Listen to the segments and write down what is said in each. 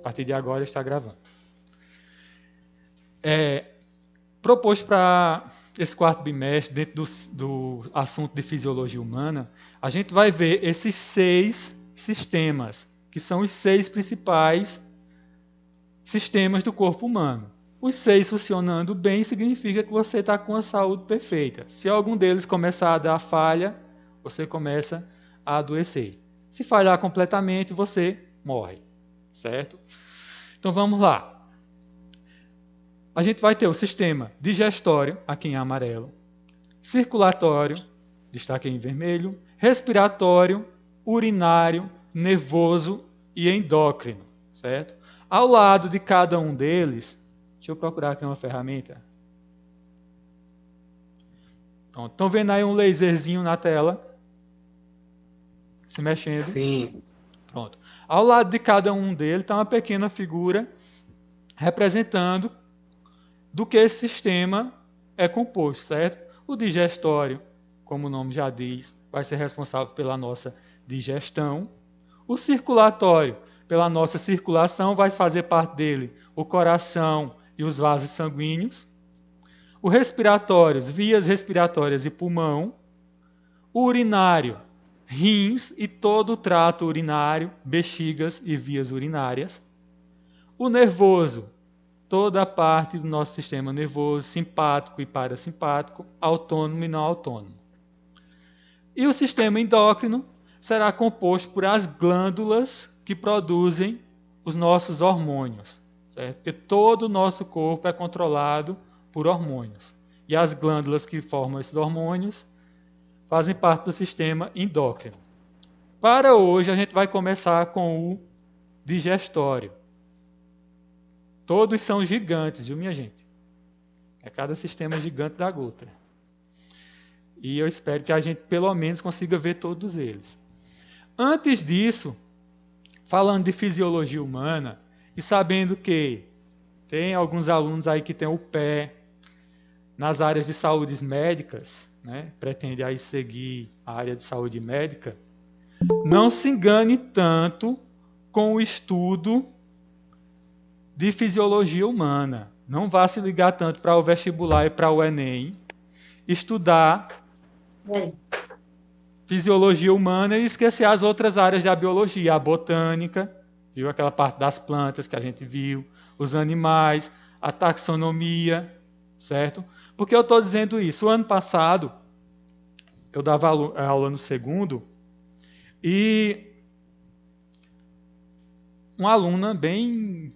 partir de agora está gravando. Proposto para esse quarto bimestre, dentro do assunto de fisiologia humana, a gente vai ver esses 6 sistemas, que são os 6 principais sistemas do corpo humano. Os 6 funcionando bem significa que você está com a saúde perfeita. Se algum deles começar a dar falha, você começa a adoecer. Se falhar completamente, você morre. Certo? Então vamos lá. A gente vai ter o sistema digestório, aqui em amarelo, circulatório, destaque em vermelho, respiratório, urinário, nervoso e endócrino, certo? Ao lado de cada um deles, deixa eu procurar aqui uma ferramenta. Pronto, estão vendo aí um laserzinho na tela? Se mexendo? Sim. Pronto. Ao lado de cada um deles está uma pequena figura representando do que esse sistema é composto, certo? O digestório, como o nome já diz, vai ser responsável pela nossa digestão. O circulatório, pela nossa circulação, vai fazer parte dele o coração e os vasos sanguíneos. O respiratório, vias respiratórias e pulmão. O urinário, rins e todo o trato urinário, bexigas e vias urinárias. O nervoso, toda a parte do nosso sistema nervoso, simpático e parasimpático, autônomo e não autônomo. E o sistema endócrino será composto por as glândulas que produzem os nossos hormônios, certo? Porque todo o nosso corpo é controlado por hormônios. E as glândulas que formam esses hormônios fazem parte do sistema endócrino. Para hoje, a gente vai começar com o digestório. Todos são gigantes, viu, minha gente? É cada sistema gigante da gota. E eu espero que a gente, pelo menos, consiga ver todos eles. Antes disso, falando de fisiologia humana, e sabendo que tem alguns alunos aí que têm o pé nas áreas de saúde médicas, né? Pretende aí seguir a área de saúde médica, não se engane tanto com o estudo de fisiologia humana. Não vá se ligar tanto para o vestibular e para o Enem. Estudar fisiologia humana e esquecer as outras áreas da biologia. A botânica, viu? Aquela parte das plantas que a gente viu. Os animais, a taxonomia, certo? Por que eu estou dizendo isso? O ano passado, eu dava aula no segundo e uma aluna bem...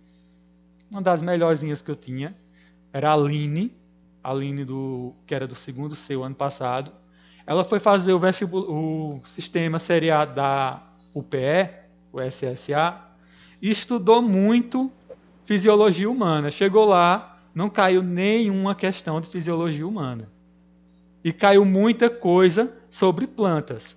uma das melhorzinhas que eu tinha era a Aline que era do segundo C o ano passado. Ela foi fazer o sistema seriado da UPE, o SSA, e estudou muito fisiologia humana. Chegou lá, não caiu nenhuma questão de fisiologia humana. E caiu muita coisa sobre plantas.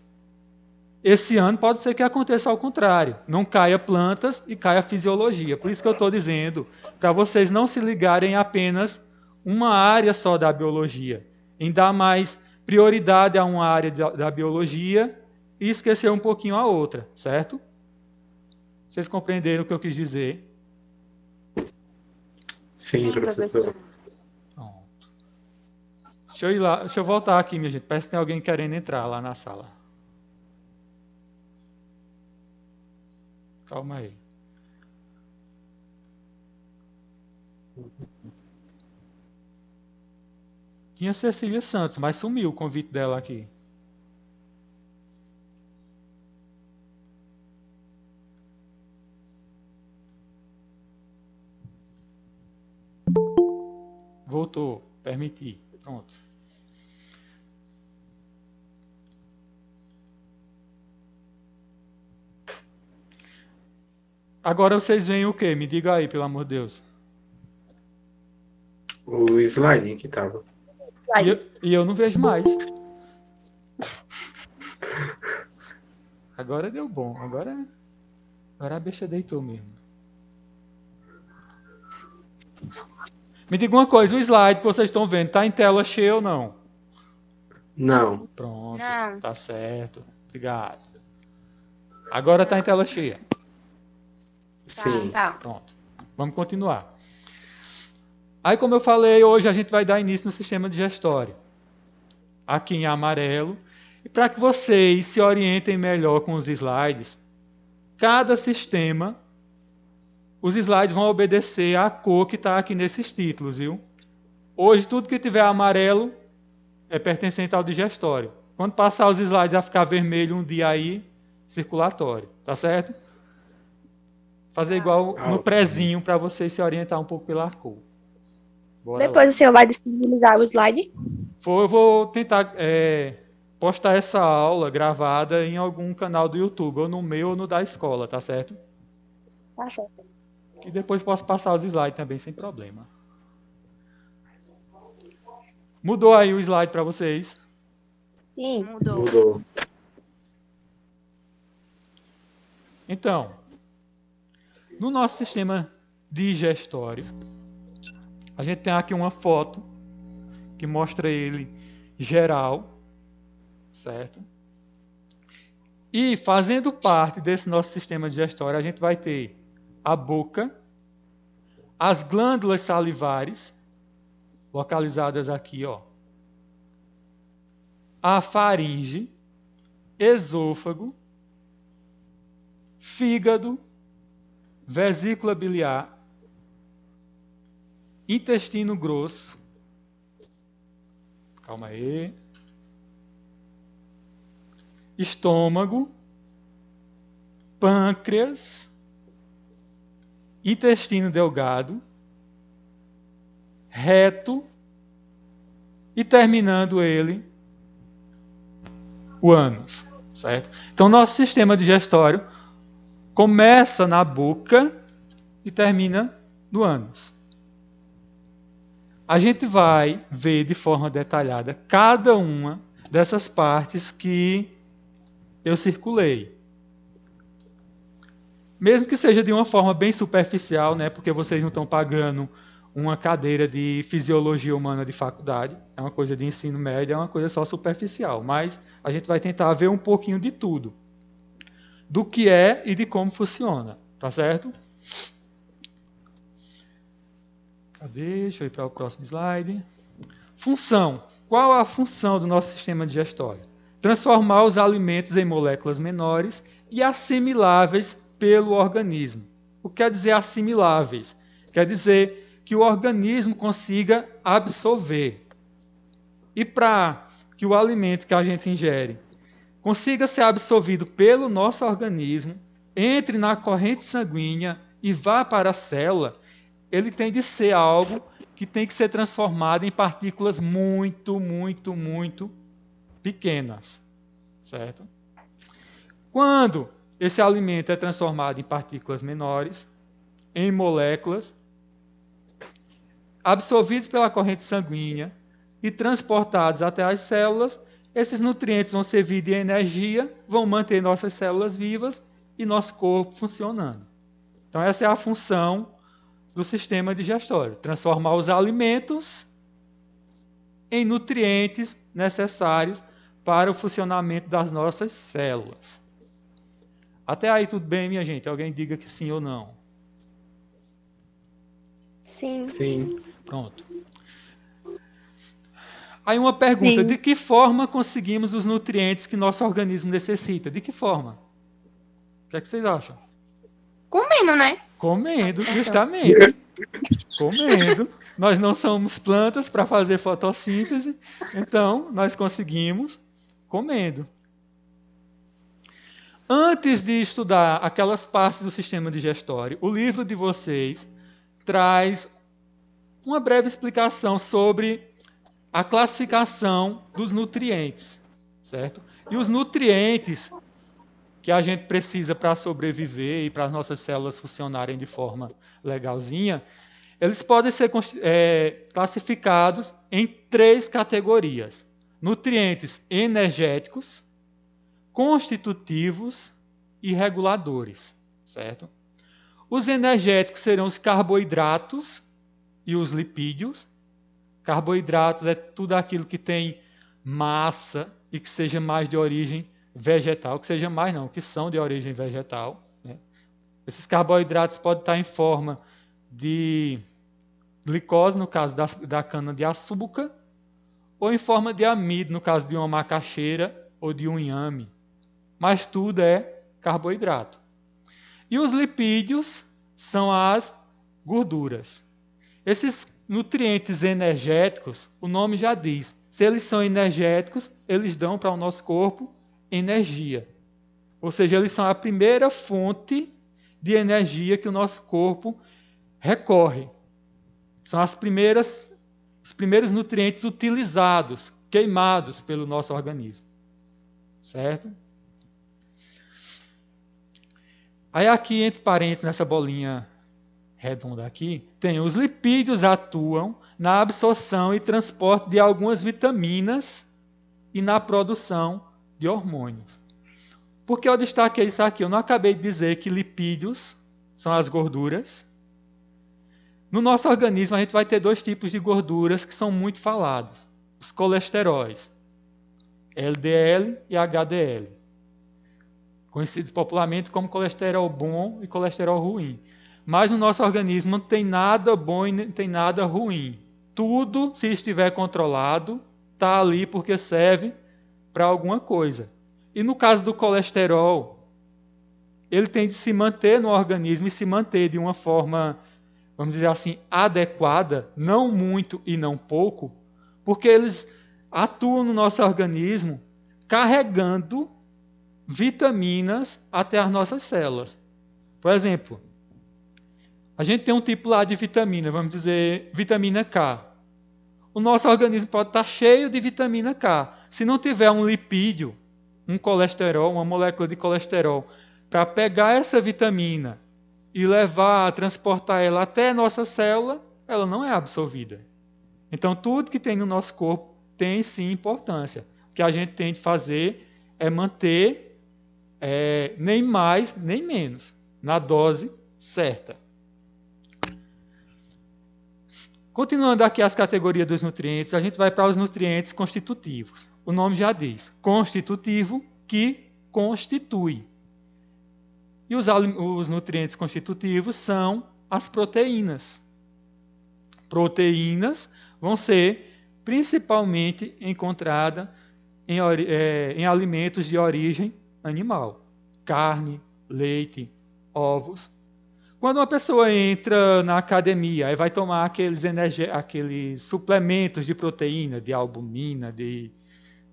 Esse ano pode ser que aconteça ao contrário. Não caia plantas e caia fisiologia. Por isso que eu estou dizendo, para vocês não se ligarem apenas uma área só da biologia, em dar mais prioridade a uma área da biologia e esquecer um pouquinho a outra, certo? Vocês compreenderam o que eu quis dizer? Sim, professor. Pronto. Deixa eu voltar aqui, minha gente. Parece que tem alguém querendo entrar lá na sala. Calma aí. Tinha Cecília Santos, mas sumiu o convite dela aqui. Voltou. Permiti. Pronto. Agora vocês veem o quê? Me diga aí, pelo amor de Deus. O slide que estava. E eu não vejo mais. Agora deu bom. Agora a besta deitou mesmo. Me diga uma coisa, o slide que vocês estão vendo, está em tela cheia ou não? Não. Pronto, Não. tá certo. Obrigado. Agora está em tela cheia. Sim. Tá. Pronto. Vamos continuar. Aí, como eu falei, hoje a gente vai dar início no sistema digestório. Aqui em amarelo. E para que vocês se orientem melhor com os slides, cada sistema, os slides vão obedecer à cor que está aqui nesses títulos, viu? Hoje, tudo que tiver amarelo é pertencente ao digestório. Quando passar os slides, vai ficar vermelho um dia aí, circulatório. Tá certo? Fazer igual no prezinho para vocês se orientar um pouco pela cor. Bora Depois lá. o senhor vai disponibilizar o slide? Eu vou tentar postar essa aula gravada em algum canal do YouTube, ou no meu ou no da escola, tá certo? Tá certo. E depois posso passar os slides também, sem problema. Mudou aí o slide para vocês? Sim. Mudou. Então, no nosso sistema digestório, a gente tem aqui uma foto que mostra ele geral, certo? E fazendo parte desse nosso sistema digestório, a gente vai ter a boca, as glândulas salivares, localizadas aqui, ó, a faringe, esôfago, fígado, vesícula biliar, intestino grosso, calma aí, estômago, pâncreas, intestino delgado, reto e terminando ele, o ânus, certo? Então, nosso sistema digestório começa na boca e termina no ânus. A gente vai ver de forma detalhada cada uma dessas partes que eu circulei. Mesmo que seja de uma forma bem superficial, né, porque vocês não estão pagando uma cadeira de fisiologia humana de faculdade, é uma coisa de ensino médio, é uma coisa só superficial, mas a gente vai tentar ver um pouquinho de tudo, do que é e de como funciona, tá certo? Cadê? Deixa eu ir para o próximo slide. Função. Qual a função do nosso sistema digestório? Transformar os alimentos em moléculas menores e assimiláveis pelo organismo. O que quer dizer assimiláveis? Quer dizer que o organismo consiga absorver. E para que o alimento que a gente ingere consiga ser absorvido pelo nosso organismo, entre na corrente sanguínea e vá para a célula, ele tem de ser algo que tem que ser transformado em partículas muito, muito, muito pequenas, certo? Quando esse alimento é transformado em partículas menores, em moléculas, absorvidos pela corrente sanguínea e transportados até as células, esses nutrientes vão servir de energia, vão manter nossas células vivas e nosso corpo funcionando. Então essa é a função do sistema digestório, transformar os alimentos em nutrientes necessários para o funcionamento das nossas células. Até aí tudo bem, minha gente? Alguém diga que sim ou não. Sim. Sim. Pronto. Aí uma pergunta, Sim. de que forma conseguimos os nutrientes que nosso organismo necessita? De que forma? O que é que vocês acham? Comendo, né? Comendo, justamente. Comendo. Nós não somos plantas para fazer fotossíntese, então nós conseguimos comendo. Antes de estudar aquelas partes do sistema digestório, o livro de vocês traz uma breve explicação sobre a classificação dos nutrientes, certo? E os nutrientes que a gente precisa para sobreviver e para as nossas células funcionarem de forma legalzinha, eles podem ser classificados em 3 categorias: nutrientes energéticos, constitutivos e reguladores, certo? Os energéticos serão os carboidratos e os lipídios. Carboidratos é tudo aquilo que tem massa e que seja mais de origem vegetal, que seja mais não, que são de origem vegetal, né? Esses carboidratos podem estar em forma de glicose, no caso da cana-de-açúcar, ou em forma de amido, no caso de uma macaxeira ou de um inhame. Mas tudo é carboidrato. E os lipídios são as gorduras. Esses nutrientes energéticos, o nome já diz, se eles são energéticos, eles dão para o nosso corpo energia. Ou seja, eles são a primeira fonte de energia que o nosso corpo recorre. São os primeiros nutrientes utilizados, queimados pelo nosso organismo. Certo? Aí aqui, entre parênteses, nessa bolinha redonda aqui, tem os lipídios atuam na absorção e transporte de algumas vitaminas e na produção de hormônios. Por que eu destaquei isso aqui? Eu não acabei de dizer que lipídios são as gorduras. No nosso organismo, a gente vai ter dois tipos de gorduras que são muito falados. Os colesteróis, LDL e HDL. Conhecidos popularmente como colesterol bom e colesterol ruim. Mas no nosso organismo não tem nada bom e não tem nada ruim. Tudo, se estiver controlado, está ali porque serve para alguma coisa. E no caso do colesterol, ele tem de se manter no organismo e se manter de uma forma, vamos dizer assim, adequada, não muito e não pouco, porque eles atuam no nosso organismo carregando vitaminas até as nossas células. Por exemplo, a gente tem um tipo lá de vitamina, vamos dizer, vitamina K. O nosso organismo pode estar cheio de vitamina K. Se não tiver um lipídio, um colesterol, uma molécula de colesterol, para pegar essa vitamina e levar, transportar ela até a nossa célula, ela não é absorvida. Então, tudo que tem no nosso corpo tem sim importância. O que a gente tem de fazer é manter nem mais, nem menos, na dose certa. Continuando aqui as categorias dos nutrientes, a gente vai para os nutrientes constitutivos. O nome já diz, constitutivo, que constitui. E os nutrientes constitutivos são as proteínas. Proteínas vão ser principalmente encontradas em alimentos de origem animal. Carne, leite, ovos. Quando uma pessoa entra na academia e vai tomar aqueles suplementos de proteína, de albumina, de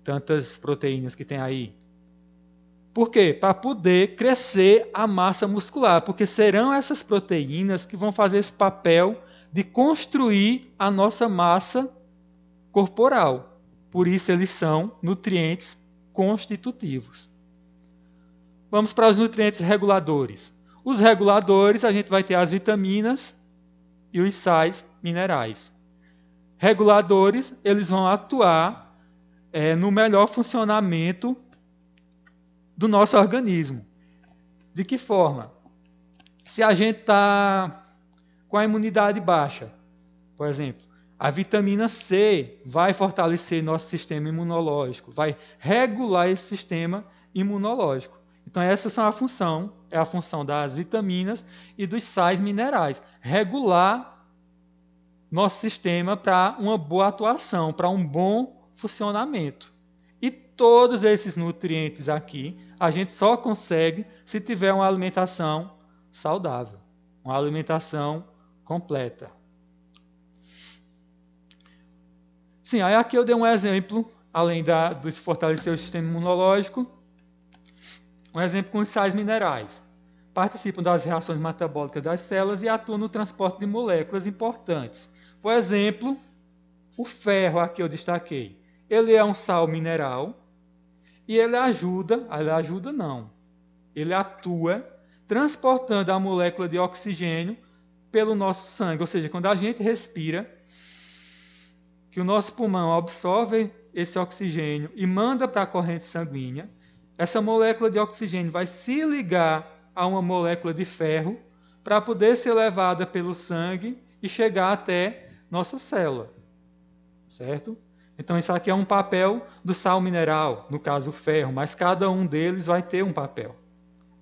tantas proteínas que tem aí. Por quê? Para poder crescer a massa muscular, porque serão essas proteínas que vão fazer esse papel de construir a nossa massa corporal. Por isso eles são nutrientes constitutivos. Vamos para os nutrientes reguladores. Os reguladores, a gente vai ter as vitaminas e os sais minerais. Reguladores, eles vão atuar no melhor funcionamento do nosso organismo. De que forma? Se a gente está com a imunidade baixa, por exemplo, a vitamina C vai fortalecer nosso sistema imunológico, vai regular esse sistema imunológico. Então essas são é a função das vitaminas e dos sais minerais. Regular nosso sistema para uma boa atuação, para um bom funcionamento. E todos esses nutrientes aqui, a gente só consegue se tiver uma alimentação saudável, uma alimentação completa. Sim, aí aqui eu dei um exemplo, além de fortalecer o sistema imunológico, um exemplo com os sais minerais. Participam das reações metabólicas das células e atuam no transporte de moléculas importantes. Por exemplo, o ferro aqui eu destaquei. Ele é um sal mineral e ele atua transportando a molécula de oxigênio pelo nosso sangue. Ou seja, quando a gente respira, que o nosso pulmão absorve esse oxigênio e manda para a corrente sanguínea, essa molécula de oxigênio vai se ligar a uma molécula de ferro para poder ser levada pelo sangue e chegar até nossa célula. Certo? Então isso aqui é um papel do sal mineral, no caso o ferro, mas cada um deles vai ter um papel.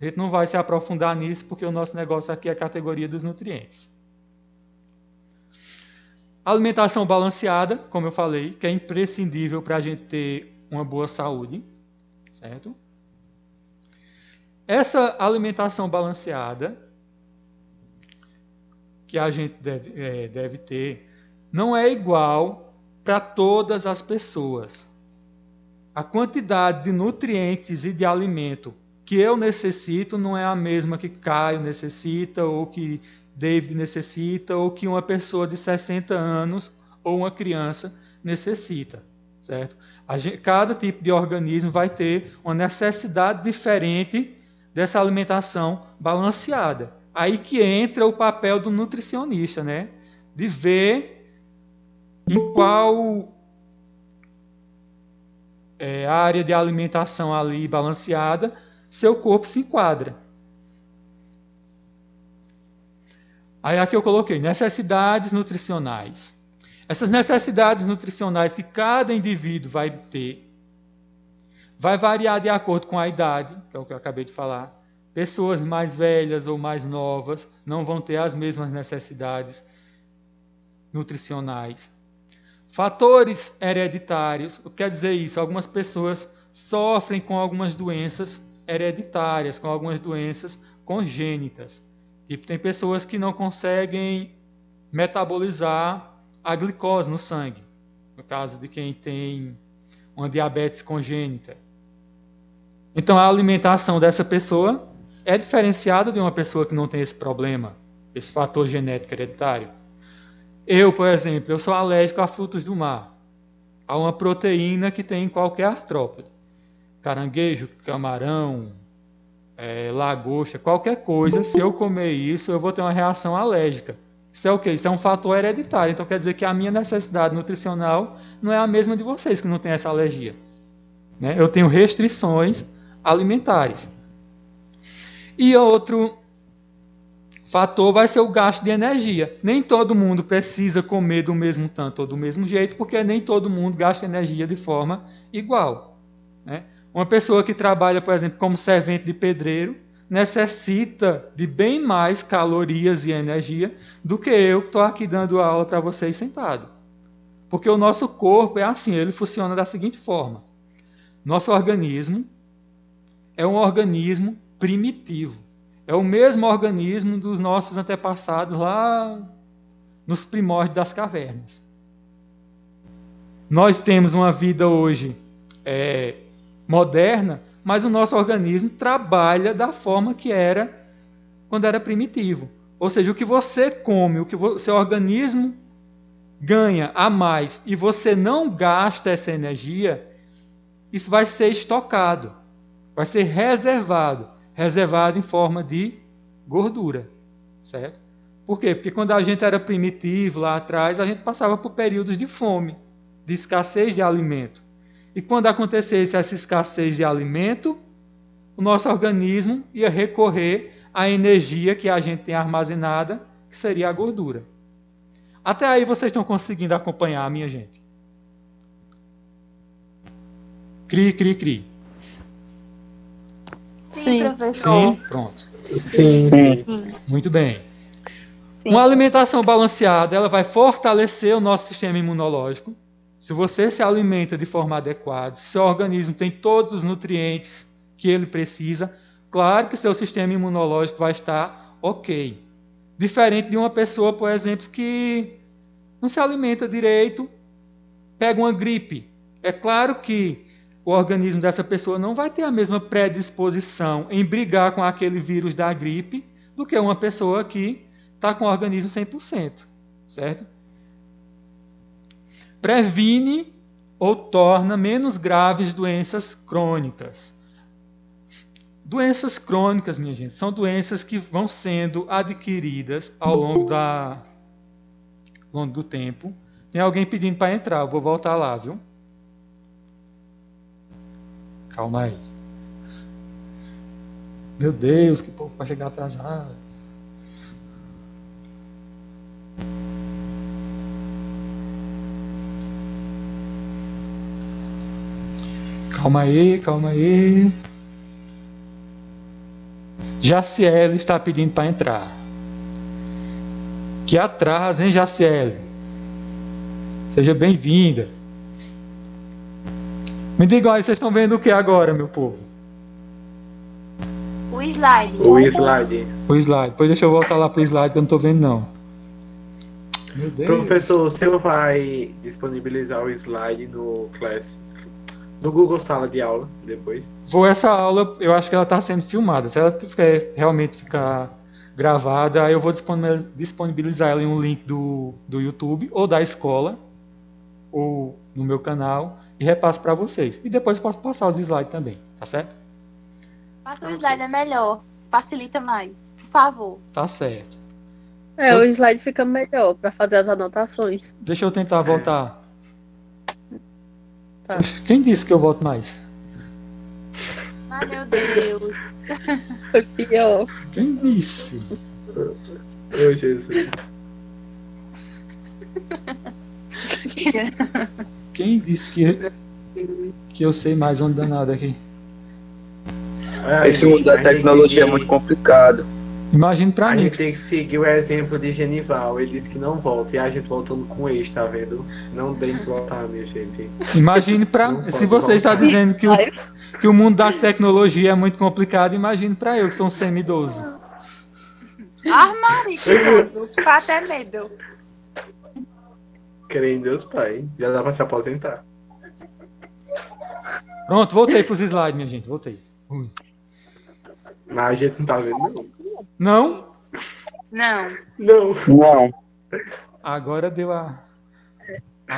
A gente não vai se aprofundar nisso porque o nosso negócio aqui é a categoria dos nutrientes. Alimentação balanceada, como eu falei, que é imprescindível para a gente ter uma boa saúde, certo? Essa alimentação balanceada que a gente deve ter não é igual para todas as pessoas. A quantidade de nutrientes e de alimento que eu necessito não é a mesma que Caio necessita, ou que David necessita, ou que uma pessoa de 60 anos ou uma criança necessita, certo? Cada tipo de organismo vai ter uma necessidade diferente dessa alimentação balanceada. Aí que entra o papel do nutricionista, né? De ver em qual área de alimentação ali balanceada seu corpo se enquadra. Aí aqui eu coloquei necessidades nutricionais. Essas necessidades nutricionais que cada indivíduo vai ter, vai variar de acordo com a idade, que é o que eu acabei de falar. Pessoas mais velhas ou mais novas não vão ter as mesmas necessidades nutricionais. Fatores hereditários, o que quer dizer isso? Algumas pessoas sofrem com algumas doenças hereditárias, com algumas doenças congênitas. Tipo, tem pessoas que não conseguem metabolizar a glicose no sangue, no caso de quem tem uma diabetes congênita. Então a alimentação dessa pessoa é diferenciada de uma pessoa que não tem esse problema, esse fator genético hereditário. Eu, por exemplo, eu sou alérgico a frutos do mar, a uma proteína que tem em qualquer artrópode. Caranguejo, camarão, lagosta, qualquer coisa, se eu comer isso, eu vou ter uma reação alérgica. Isso é o quê? Isso é um fator hereditário. Então quer dizer que a minha necessidade nutricional não é a mesma de vocês que não têm essa alergia, né? Eu tenho restrições alimentares. E outro fator vai ser o gasto de energia. Nem todo mundo precisa comer do mesmo tanto ou do mesmo jeito, porque nem todo mundo gasta energia de forma igual, né? Uma pessoa que trabalha, por exemplo, como servente de pedreiro, necessita de bem mais calorias e energia do que eu que estou aqui dando aula para vocês sentado. Porque o nosso corpo é assim, ele funciona da seguinte forma. Nosso organismo é um organismo primitivo. É o mesmo organismo dos nossos antepassados lá nos primórdios das cavernas. Nós temos uma vida hoje moderna, mas o nosso organismo trabalha da forma que era quando era primitivo. Ou seja, o que você come, o que o seu organismo ganha a mais e você não gasta essa energia, isso vai ser estocado, vai ser reservado em forma de gordura, certo? Por quê? Porque quando a gente era primitivo lá atrás, a gente passava por períodos de fome, de escassez de alimento. E quando acontecesse essa escassez de alimento, o nosso organismo ia recorrer à energia que a gente tem armazenada, que seria a gordura. Até aí vocês estão conseguindo acompanhar, minha gente? Cri, cri, cri. Sim, Sim. professor. Sim? Pronto. Sim. Muito bem. Sim. Uma alimentação balanceada, ela vai fortalecer o nosso sistema imunológico. Se você se alimenta de forma adequada, se seu organismo tem todos os nutrientes que ele precisa, claro que seu sistema imunológico vai estar ok. Diferente de uma pessoa, por exemplo, que não se alimenta direito, pega uma gripe. É claro que o organismo dessa pessoa não vai ter a mesma predisposição em brigar com aquele vírus da gripe do que uma pessoa que está com o organismo 100%, certo? Previne ou torna menos graves doenças crônicas. Doenças crônicas, minha gente, são doenças que vão sendo adquiridas ao longo do tempo. Tem alguém pedindo para entrar, eu vou voltar lá, viu? Calma aí. Meu Deus, que povo vai chegar atrasado. Calma aí, calma aí. Jaciele está pedindo para entrar. Que atrás, hein, Jaciele? Seja bem-vinda. Me digam aí, vocês estão vendo o que agora, meu povo? O slide. O slide. O slide. Depois deixa eu voltar lá pro slide que eu não estou vendo não. Meu Deus. Professor, o senhor vai disponibilizar o slide no Google Sala de Aula depois? Essa aula, eu acho que ela está sendo filmada. Se ela realmente ficar gravada, aí eu vou disponibilizar ela em um link do YouTube ou da escola ou no meu canal e repasso para vocês. E depois posso passar os slides também, tá certo? Passa o slide, é melhor. Facilita mais. Por favor. Tá certo. O slide fica melhor para fazer as anotações. Deixa eu tentar voltar. Tá. Quem disse que eu volto mais? Ai, meu Deus. Foi pior. Quem disse? Ô, Jesus. Quem disse que eu sei mais onde danado aqui? Esse mundo da tecnologia é muito complicado. Imagine pra A mim. gente tem que seguir o exemplo de Genival. Ele disse que não volta. E a gente voltando com ex, tá vendo? Não tem que voltar, minha gente. Imagine pra. Não Se pode você está voltar. dizendo que o mundo da tecnologia é muito complicado, imagine pra eu, que sou um semi-idoso. Armário, que idoso. Dá até medo. Creio em Deus, Pai. Já dá pra se aposentar. Pronto, voltei pros slides, minha gente. Voltei. Ui. Mas a gente não tá vendo, não. Não? Não. Não. Não, Agora deu a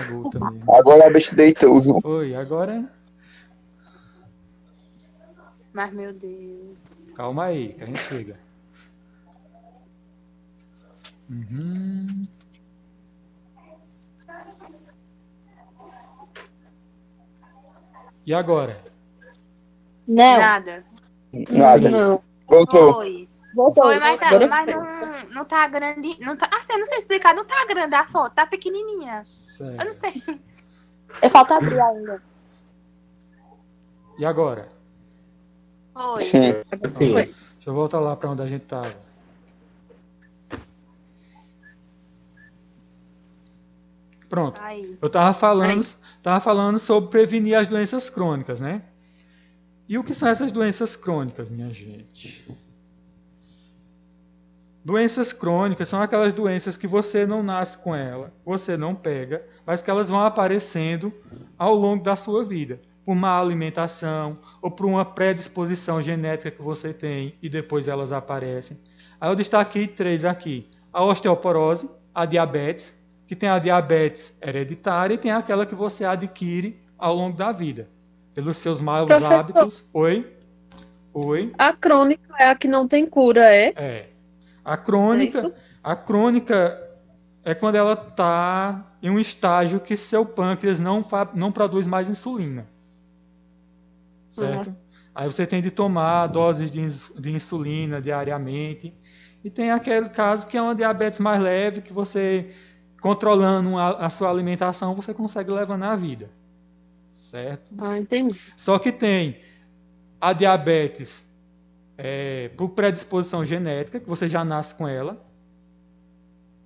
gota mesmo. agora a bicho deitou, viu? Oi, agora. Mas, meu Deus. Calma aí, que a gente chega. Uhum. E agora? Não. Nada. Nada. Não. Voltou. Foi. Voltou. Foi, mas, Agora mas foi. não tá grande. Não tá, assim, eu não sei explicar. Não tá grande a foto. Tá pequenininha. Eu não Certo. sei. Falta abrir ainda. E agora? Foi. Sim. Assim, Foi. Deixa eu voltar lá para onde a gente estava. Pronto. Aí. Eu estava falando sobre prevenir as doenças crônicas, né? E o que são essas doenças crônicas, minha gente? Doenças crônicas são aquelas doenças que você não nasce com ela, você não pega, mas que elas vão aparecendo ao longo da sua vida. Por má alimentação ou por uma predisposição genética que você tem e depois elas aparecem. Aí eu destaquei 3 aqui. A osteoporose, a diabetes, que tem a diabetes hereditária e tem aquela que você adquire ao longo da vida. Pelos seus maus Professor. hábitos. Oi? Oi? A crônica é a que não tem cura, é? É. A É crônica, isso? a crônica é quando ela está em um estágio que seu pâncreas não produz mais insulina. Certo? Aí você tem de tomar doses de insulina diariamente. E tem aquele caso que é uma diabetes mais leve, que você, controlando a sua alimentação, você consegue levar na vida. Certo? Ah, entendi. Só que tem a diabetes por predisposição genética, que você já nasce com ela.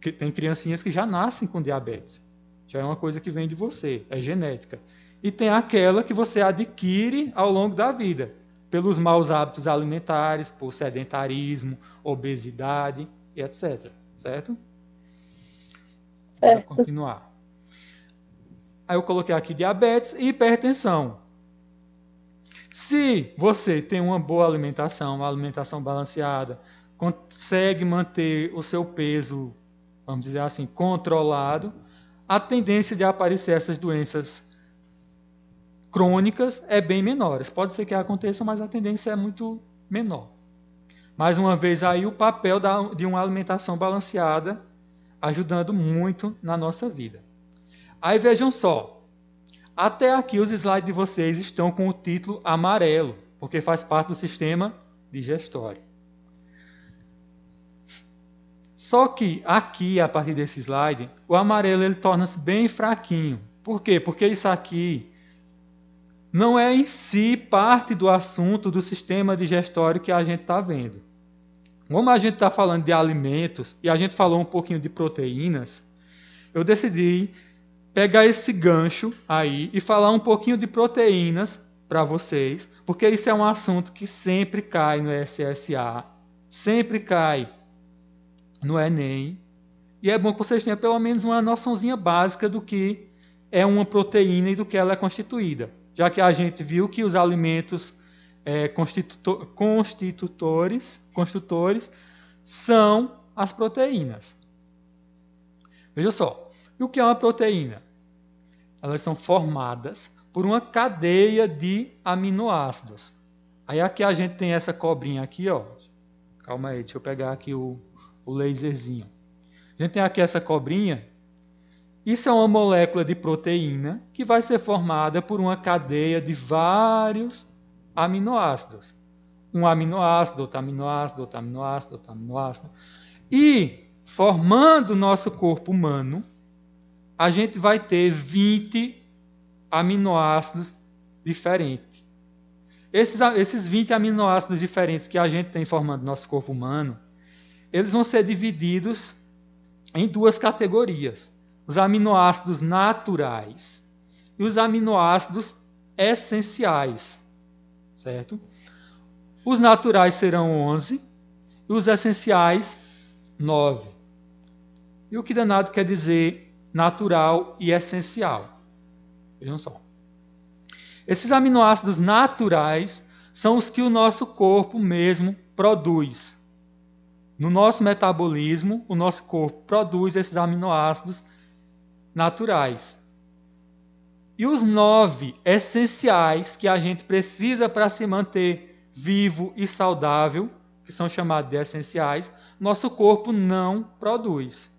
Que tem criancinhas que já nascem com diabetes. Já é uma coisa que vem de você, é genética. E tem aquela que você adquire ao longo da vida, pelos maus hábitos alimentares, por sedentarismo, obesidade e etc. Certo? Vou continuar. Aí eu coloquei aqui diabetes e hipertensão. Se você tem uma boa alimentação, uma alimentação balanceada, consegue manter o seu peso, vamos dizer assim, controlado, a tendência de aparecer essas doenças crônicas é bem menor. Pode ser que aconteça, mas a tendência é muito menor. Mais uma vez aí o papel de uma alimentação balanceada ajudando muito na nossa vida. Aí vejam só, até aqui os slides de vocês estão com o título amarelo, porque faz parte do sistema digestório. Só que aqui, a partir desse slide, o amarelo ele torna-se bem fraquinho. Por quê? Porque isso aqui não é em si parte do assunto do sistema digestório que a gente está vendo. como a gente está falando de alimentos e a gente falou um pouquinho de proteínas, eu decidi pegar esse gancho aí e falar um pouquinho de proteínas para vocês, porque isso é um assunto que sempre cai no SSA, sempre cai no Enem, e é bom que vocês tenham pelo menos uma noçãozinha básica do que é uma proteína e do que ela é constituída, já que a gente viu que os alimentos constitutores são as proteínas. Veja só, e o que é uma proteína? Elas são formadas por uma cadeia de aminoácidos. Aí aqui a gente tem essa cobrinha aqui, ó. Calma aí, deixa eu pegar aqui o laserzinho. A gente tem aqui essa cobrinha. Isso é uma molécula de proteína que vai ser formada por uma cadeia de vários aminoácidos. Um aminoácido, outro aminoácido, outro aminoácido, outro aminoácido. E, formando o nosso corpo humano, a gente vai ter 20 aminoácidos diferentes. Esses 20 aminoácidos diferentes que a gente tem formando nosso corpo humano, eles vão ser divididos em duas categorias. Os aminoácidos naturais e os aminoácidos essenciais. Certo? Os naturais serão 11 e os essenciais 9. E o que danado quer dizer natural e essencial? Vejam só. Esses aminoácidos naturais são os que o nosso corpo mesmo produz. No nosso metabolismo, o nosso corpo produz esses aminoácidos naturais. E os 9 essenciais que a gente precisa para se manter vivo e saudável, que são chamados de essenciais, nosso corpo não produz.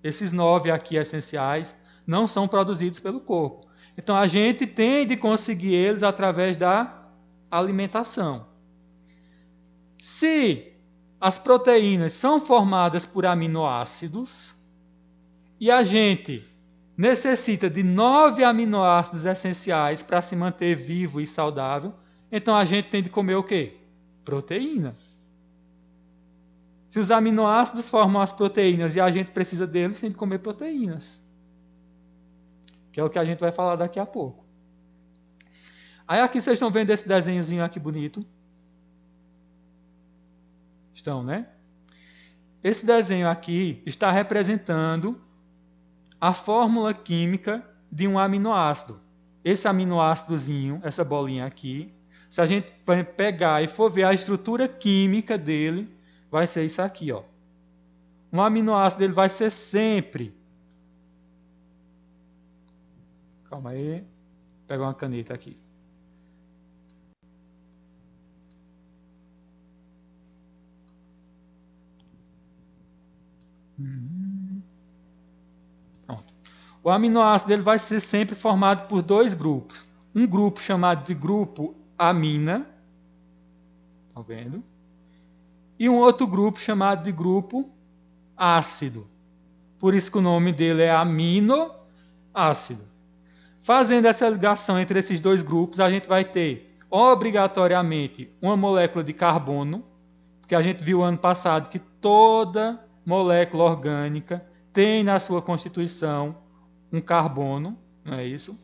Esses 9 aqui essenciais não são produzidos pelo corpo. Então a gente tem de conseguir eles através da alimentação. Se as proteínas são formadas por aminoácidos e a gente necessita de 9 aminoácidos essenciais para se manter vivo e saudável, então a gente tem de comer o quê? Proteína. Se os aminoácidos formam as proteínas e a gente precisa deles, tem de comer proteínas. Que é o que a gente vai falar daqui a pouco. Aí aqui vocês estão vendo esse desenhozinho aqui bonito? Estão, né? Esse desenho aqui está representando a fórmula química de um aminoácido. Esse aminoácidozinho, essa bolinha aqui, se a gente pegar e for ver a estrutura química dele, vai ser isso aqui, ó. Um aminoácido ele vai ser sempre... Calma aí. Vou pegar uma caneta aqui. Pronto. O aminoácido ele vai ser sempre formado por dois grupos. Um grupo chamado de grupo amina. Estão vendo? E um outro grupo chamado de grupo ácido. Por isso que o nome dele é aminoácido. Fazendo essa ligação entre esses dois grupos, a gente vai ter obrigatoriamente uma molécula de carbono, porque a gente viu ano passado que toda molécula orgânica tem na sua constituição um carbono, não é isso?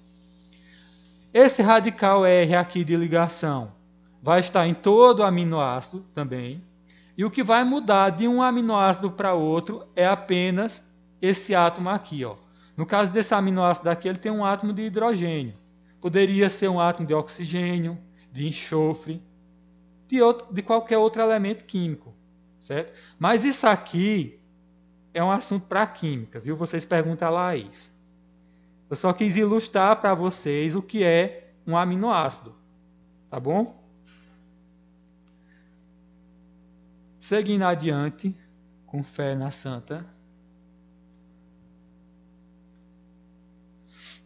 Esse radical R aqui de ligação vai estar em todo o aminoácido também. E o que vai mudar de um aminoácido para outro é apenas esse átomo aqui, ó. No caso desse aminoácido aqui, ele tem um átomo de hidrogênio. Poderia ser um átomo de oxigênio, de enxofre, de qualquer outro elemento químico, certo? Mas isso aqui é um assunto para a química, viu? Vocês perguntam a Laís. Eu só quis ilustrar para vocês o que é um aminoácido, tá bom? Seguindo adiante, com fé na santa.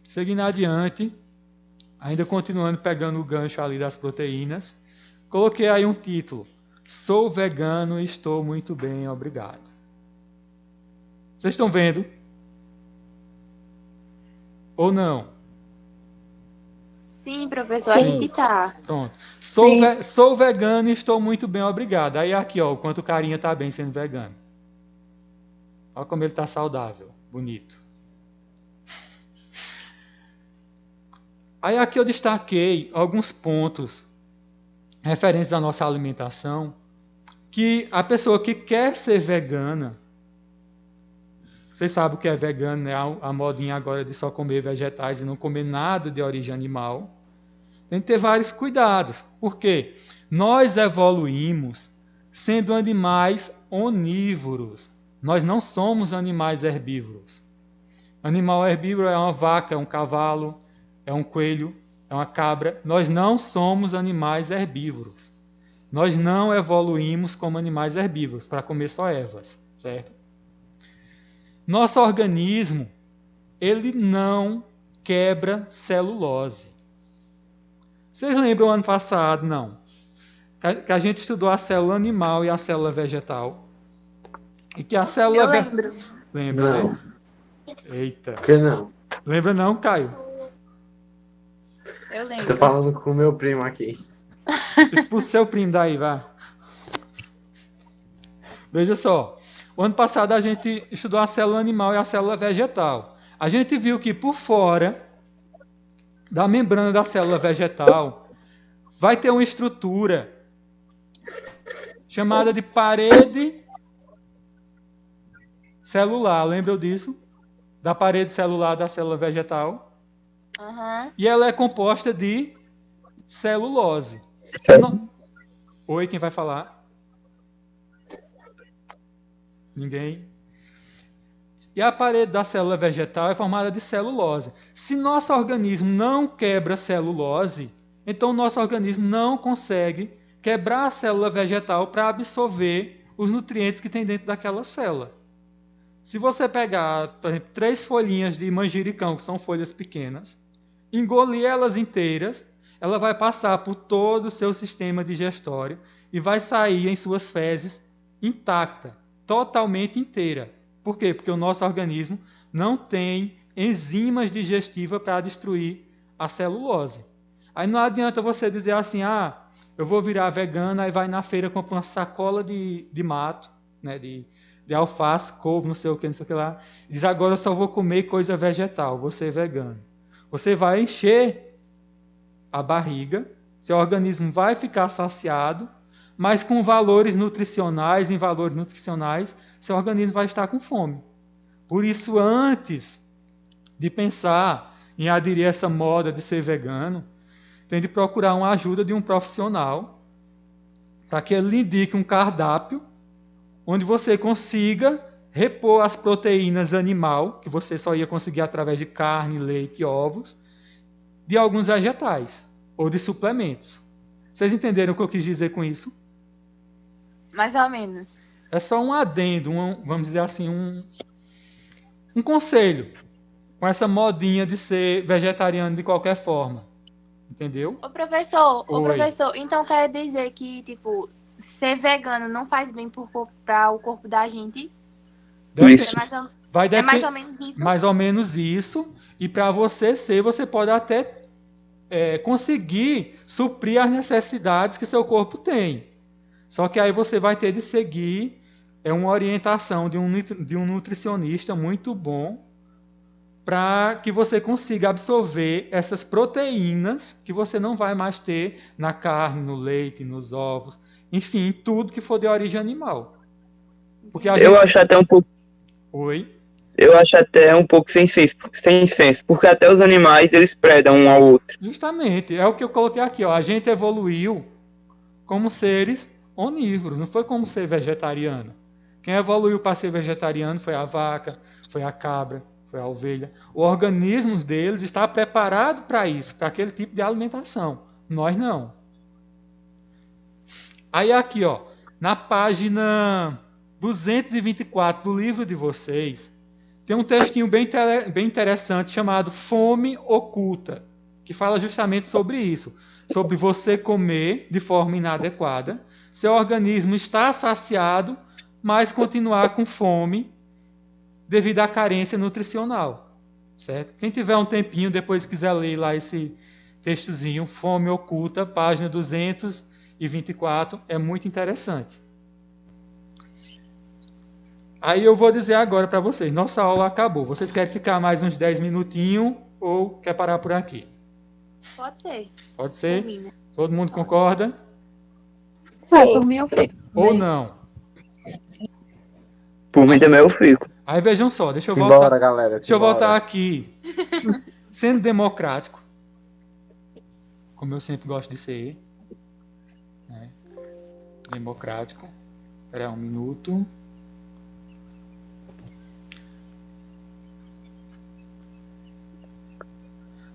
Seguindo adiante, ainda continuando pegando o gancho ali das proteínas, coloquei aí um título. Sou vegano e estou muito bem, obrigado. Vocês estão vendo? Ou não? Sim, professor, a Sim. gente tá. Pronto. Sim. Sou vegano e estou muito bem, obrigado. Aí aqui, ó, o quanto o carinha tá bem sendo vegano. Olha como ele tá saudável, bonito. Aí aqui eu destaquei alguns pontos referentes à nossa alimentação que a pessoa que quer ser vegana, vocês sabem o que é vegano, né? A modinha agora de só comer vegetais e não comer nada de origem animal. Tem que ter vários cuidados. Por quê? Nós evoluímos sendo animais onívoros. Nós não somos animais herbívoros. Animal herbívoro é uma vaca, é um cavalo, é um coelho, é uma cabra. Nós não somos animais herbívoros. Nós não evoluímos como animais herbívoros para comer só ervas, certo? Nosso organismo, ele não quebra celulose. Vocês lembram ano passado, não? Que a gente estudou a célula animal e a célula vegetal. E que a célula... Eu lembro. Lembra, Não, né? Eita. por que não? Lembra não, Caio? Eu lembro. Tô falando com o meu primo aqui. Expulsa seu primo daí, vá. Veja só. O ano passado a gente estudou a célula animal e a célula vegetal. A gente viu que por fora da membrana da célula vegetal vai ter uma estrutura chamada de parede celular. Lembram disso? Da parede celular da célula vegetal. Aham. E ela é composta de celulose. Certo? Oi, quem vai falar? Ninguém? E a parede da célula vegetal é formada de celulose. Se nosso organismo não quebra celulose, então nosso organismo não consegue quebrar a célula vegetal para absorver os nutrientes que tem dentro daquela célula. Se você pegar, por exemplo, 3 folhinhas de manjericão, que são folhas pequenas, engolir elas inteiras, ela vai passar por todo o seu sistema digestório e vai sair em suas fezes intacta, totalmente inteira. Por quê? Porque o nosso organismo não tem enzimas digestivas para destruir a celulose. Aí não adianta você dizer assim, eu vou virar vegana, aí vai na feira comprar uma sacola de mato, né, de alface, couve, não sei o que lá, e diz, agora eu só vou comer coisa vegetal, vou ser vegano. Você vai encher a barriga, seu organismo vai ficar saciado, mas com valores nutricionais, seu organismo vai estar com fome. Por isso, antes de pensar em aderir a essa moda de ser vegano, tem de procurar uma ajuda de um profissional para que ele lhe indique um cardápio onde você consiga repor as proteínas animal, que você só ia conseguir através de carne, leite e ovos, de alguns vegetais ou de suplementos. Vocês entenderam o que eu quis dizer com isso? Mais ou menos. É só um adendo, vamos dizer assim, um conselho com essa modinha de ser vegetariano de qualquer forma. Entendeu? Ô professor, Oi. então quer dizer que, tipo, ser vegano não faz bem para o corpo da gente? Isso. É mais ou menos isso? Mais ou menos isso. E para você ser, você pode até conseguir suprir as necessidades que seu corpo tem. Só que aí você vai ter de seguir uma orientação de um nutricionista muito bom para que você consiga absorver essas proteínas que você não vai mais ter na carne, no leite, nos ovos, enfim, tudo que for de origem animal. Porque Eu acho até um pouco. Oi? Eu acho até um pouco sem senso, porque até os animais eles predam um ao outro. Justamente, é o que eu coloquei aqui, ó. A gente evoluiu como seres onívoros, não foi como ser vegetariano. Quem evoluiu para ser vegetariano foi a vaca, foi a cabra, foi a ovelha. O organismo deles está preparado para isso, para aquele tipo de alimentação. Nós não. Aí aqui, ó, na página 224 do livro de vocês, tem um textinho bem interessante chamado Fome Oculta, que fala justamente sobre isso. Sobre você comer de forma inadequada, seu organismo está saciado, mas continuar com fome devido à carência nutricional. Certo? Quem tiver um tempinho, depois quiser ler lá esse textozinho, Fome Oculta, página 224, é muito interessante. Aí eu vou dizer agora para vocês, nossa aula acabou. Vocês querem ficar mais uns 10 minutinhos ou quer parar por aqui? Pode ser. Pode ser? Por mim, né? Todo mundo concorda? Por mim eu fico. Ou não? Por mim também eu fico. Aí vejam só, deixa eu Simbora, voltar. galera. Deixa eu simbora. voltar aqui. Sendo democrático, como eu sempre gosto de ser, né? Democrático. Espera um minuto.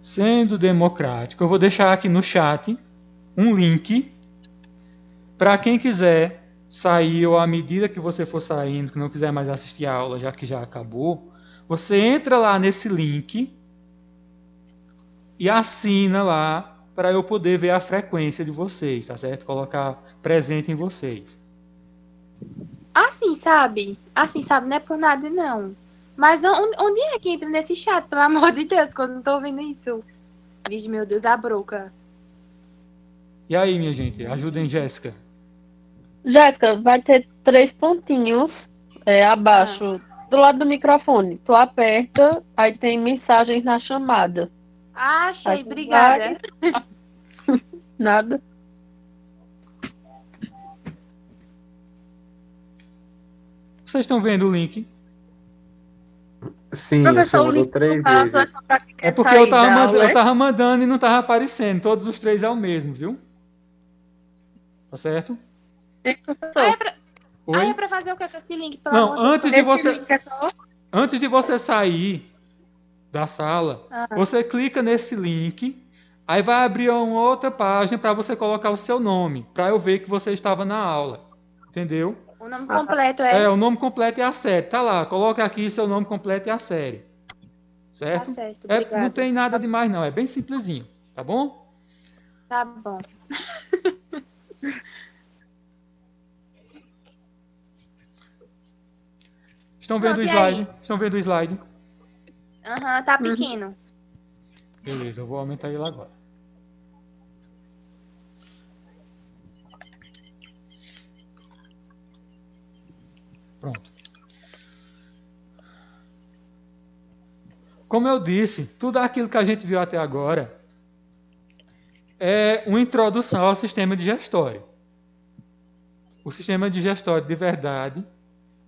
Sendo democrático, eu vou deixar aqui no chat um link para quem quiser sair ou à medida que você for saindo, que não quiser mais assistir a aula, já que já acabou, você entra lá nesse link e assina lá para eu poder ver a frequência de vocês, tá certo? Colocar presente em vocês. Assim, sabe? Assim, sabe? Não é por nada, não. Mas onde é que entra nesse chat, pelo amor de Deus, quando eu não tô vendo isso? Vixe, meu Deus, a broca. E aí, minha gente, ajudem Jéssica. Jéssica, vai ter 3 pontinhos abaixo, do lado do microfone. Tu aperta, aí tem mensagens na chamada. Ah, achei, Aí tu obrigada. Nada. Vocês estão vendo o link? Sim, o Professor, senhor o mandou link, 3 no caso, vezes. é pra quem quer É porque sair eu tava, da aula, eu tava mandando e não tava aparecendo. Todos os 3 é o mesmo, viu? Tá certo? é? Professor, Aí é Oi? pra fazer o que com esse link, pelo Não, amor de Deus? antes de esse você, link é só... antes de você sair da sala, você clica nesse link, aí vai abrir uma outra página para você colocar o seu nome, para eu ver que você estava na aula. Entendeu? O nome completo é... O nome completo e a série. Tá lá, coloca aqui seu nome completo e a série. Certo? Tá certo, Não obrigada. tem nada demais não, é bem simplesinho, tá bom? Tá bom. Estão vendo Pronto, o e aí? slide? Estão vendo o slide? Aham, tá pequeno. Beleza, eu vou aumentar ele agora. Pronto. Como eu disse, tudo aquilo que a gente viu até agora é uma introdução ao sistema digestório. O sistema digestório de verdade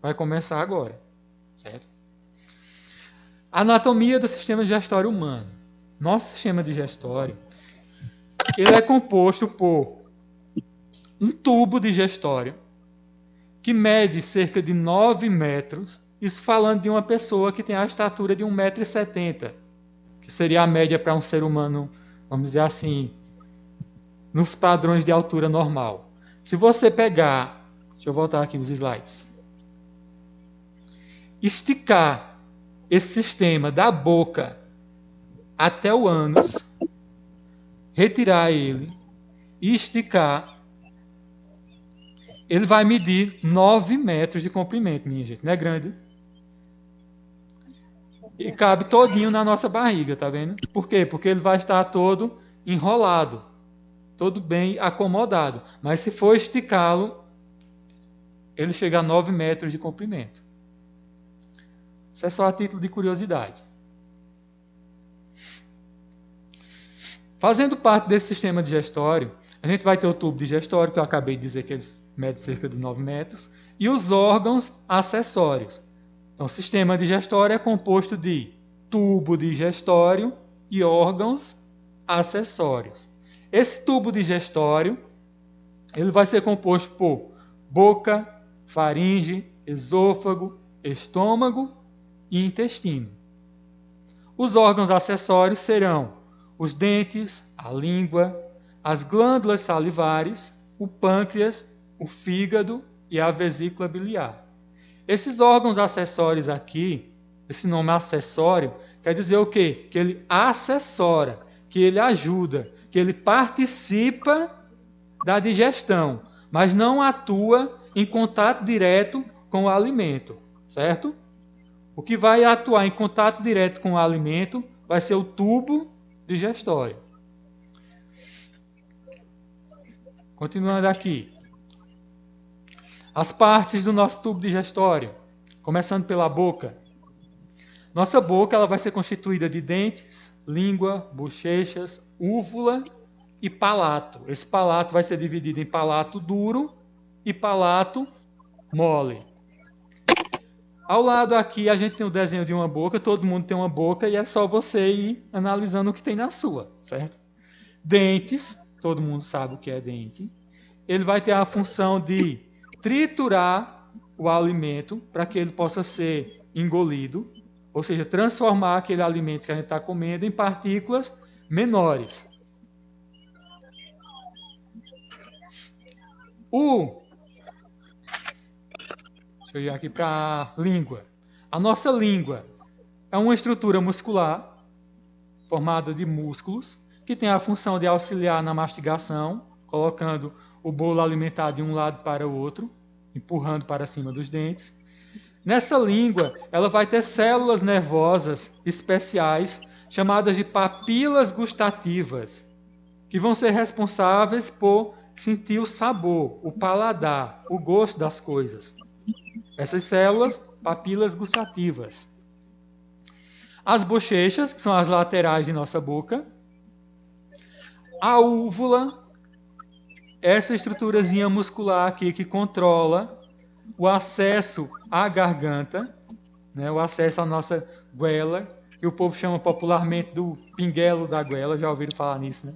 vai começar agora, certo? Anatomia do sistema digestório humano. Nosso sistema digestório, ele é composto por um tubo digestório que mede cerca de 9 metros, isso falando de uma pessoa que tem a estatura de 1,70 m, que seria a média para um ser humano, vamos dizer assim, nos padrões de altura normal. Se você pegar, deixa eu voltar aqui os slides, esticar esse sistema da boca até o ânus, retirar ele e esticar, ele vai medir 9 metros de comprimento, minha gente. Não é grande? E cabe todinho na nossa barriga, tá vendo? Por quê? Porque ele vai estar todo enrolado, todo bem acomodado. Mas se for esticá-lo, ele chega a 9 metros de comprimento. Isso é só a título de curiosidade. Fazendo parte desse sistema digestório, a gente vai ter o tubo digestório, que eu acabei de dizer que ele mede cerca de 9 metros, e os órgãos acessórios. Então, o sistema digestório é composto de tubo digestório e órgãos acessórios. Esse tubo digestório, ele vai ser composto por boca, faringe, esôfago, estômago e intestino. Os órgãos acessórios serão os dentes, a língua, as glândulas salivares, o pâncreas, o fígado e a vesícula biliar. Esses órgãos acessórios aqui, esse nome acessório, quer dizer o quê? Que ele assessora, que ele ajuda, que ele participa da digestão, mas não atua em contato direto com o alimento, certo? O que vai atuar em contato direto com o alimento vai ser o tubo digestório. Continuando aqui. As partes do nosso tubo digestório, começando pela boca. Nossa boca ela vai ser constituída de dentes, língua, bochechas, úvula e palato. Esse palato vai ser dividido em palato duro e palato mole. Ao lado aqui a gente tem o desenho de uma boca, todo mundo tem uma boca e é só você ir analisando o que tem na sua, certo? Dentes, todo mundo sabe o que é dente. Ele vai ter a função de triturar o alimento para que ele possa ser engolido, ou seja, transformar aquele alimento que a gente está comendo em partículas menores. Deixa eu ir aqui para a língua. A nossa língua é uma estrutura muscular formada de músculos que tem a função de auxiliar na mastigação, colocando o bolo alimentar de um lado para o outro, empurrando para cima dos dentes. Nessa língua, ela vai ter células nervosas especiais, chamadas de papilas gustativas, que vão ser responsáveis por sentir o sabor, o paladar, o gosto das coisas. Essas células, papilas gustativas. As bochechas, que são as laterais de nossa boca. A úvula, essa estruturazinha muscular aqui que controla o acesso à garganta, né, o acesso à nossa goela, que o povo chama popularmente do pinguelo da goela, já ouviram falar nisso, né?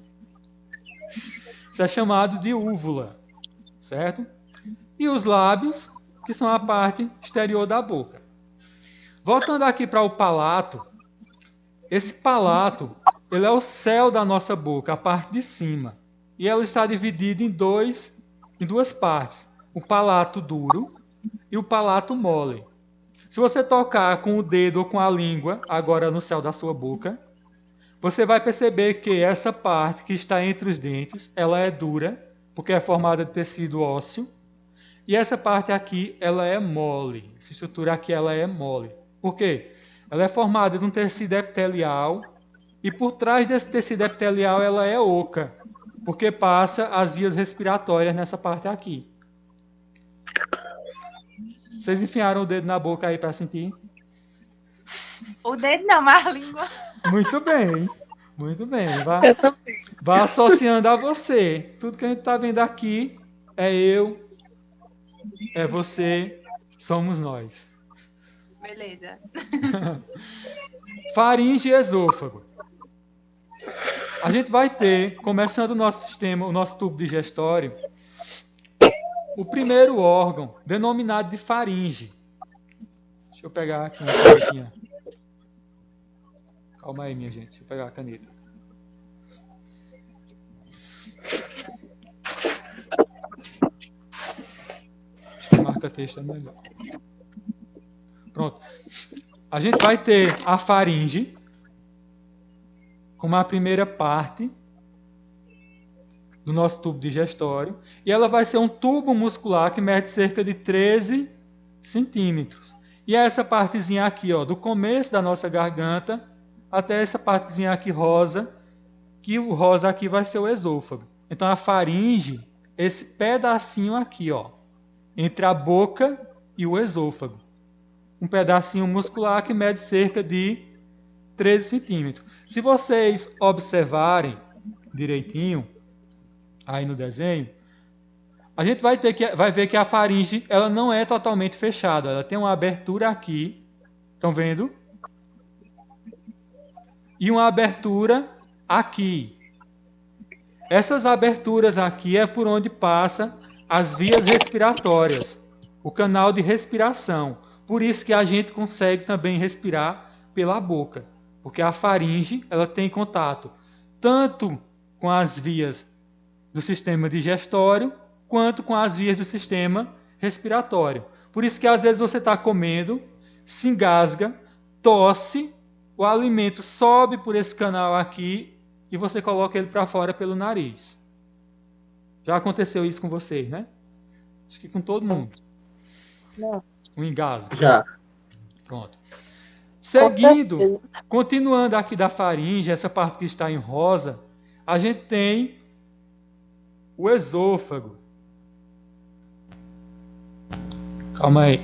Isso é chamado de úvula, certo? E os lábios, que são a parte exterior da boca. Voltando aqui para o palato, esse palato, ele é o céu da nossa boca, a parte de cima. E ela está dividida em duas partes. O palato duro e o palato mole. Se você tocar com o dedo ou com a língua, agora no céu da sua boca, você vai perceber que essa parte que está entre os dentes, ela é dura, porque é formada de tecido ósseo. E essa parte aqui, ela é mole. Essa estrutura aqui, ela é mole. Por quê? Ela é formada de um tecido epitelial e por trás desse tecido epitelial ela é oca, porque passa as vias respiratórias nessa parte aqui. Vocês enfiaram o dedo na boca aí para sentir? O dedo não, mas a língua. Muito bem, muito bem. Eu também. Vá associando a você. Tudo que a gente está vendo aqui é eu, é você, somos nós. Beleza. Faringe e esôfago. A gente vai ter, começando o nosso sistema, o nosso tubo digestório, o primeiro órgão, denominado de faringe. Deixa eu pegar aqui uma canetinha. Calma aí, minha gente. Deixa eu pegar a caneta. Acho que marca-texto é melhor. Pronto. A gente vai ter a faringe como a primeira parte do nosso tubo digestório. E ela vai ser um tubo muscular que mede cerca de 13 centímetros. E é essa partezinha aqui, ó, do começo da nossa garganta até essa partezinha aqui rosa, que o rosa aqui vai ser o esôfago. Então a faringe, esse pedacinho aqui, ó, entre a boca e o esôfago. Um pedacinho muscular que mede cerca de 13 centímetros. Se vocês observarem direitinho, aí no desenho, a gente vai ver que a faringe ela não é totalmente fechada. Ela tem uma abertura aqui, estão vendo? E uma abertura aqui. Essas aberturas aqui é por onde passa as vias respiratórias, o canal de respiração. Por isso que a gente consegue também respirar pela boca, porque a faringe ela tem contato tanto com as vias do sistema digestório, quanto com as vias do sistema respiratório. Por isso que às vezes você está comendo, se engasga, tosse, o alimento sobe por esse canal aqui e você coloca ele para fora pelo nariz. Já aconteceu isso com vocês, né? Acho que com todo mundo. Não. Um engasgo. Já. Pronto. Seguindo, continuando aqui da faringe, essa parte que está em rosa, a gente tem o esôfago. Calma aí.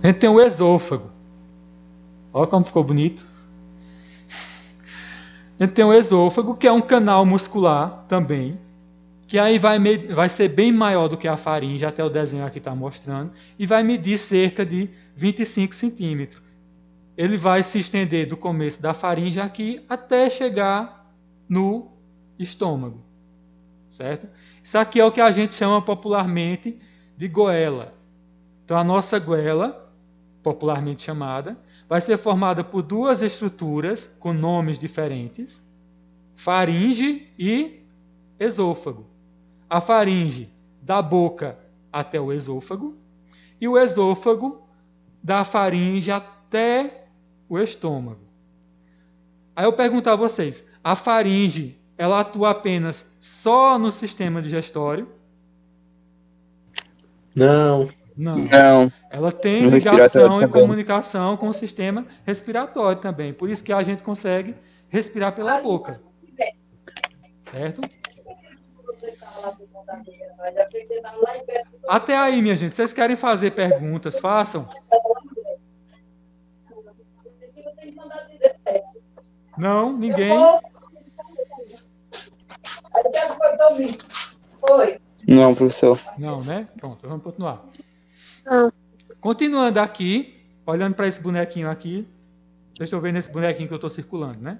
A gente tem o esôfago. Olha como ficou bonito. A gente tem o esôfago, que é um canal muscular também, que aí vai ser bem maior do que a faringe, até o desenho aqui está mostrando, e vai medir cerca de 25 centímetros. Ele vai se estender do começo da faringe aqui até chegar no estômago, certo? Isso aqui é o que a gente chama popularmente de goela. Então a nossa goela, popularmente chamada, vai ser formada por duas estruturas com nomes diferentes, faringe e esôfago. A faringe da boca até o esôfago e o esôfago da faringe até o estômago. Aí eu pergunto a vocês, a faringe, ela atua apenas só no sistema digestório? Não. Não. Não. Ela tem No respiratório ligação e também. comunicação com o sistema respiratório também. Por isso que a gente consegue respirar pela boca. Certo? Até aí, minha gente. Vocês querem fazer perguntas? Façam. Não? Ninguém? Não, professor. Não, né? Pronto, vamos continuar. Não. Continuando aqui, olhando para esse bonequinho aqui. Vocês estão vendo esse bonequinho que eu estou circulando, né?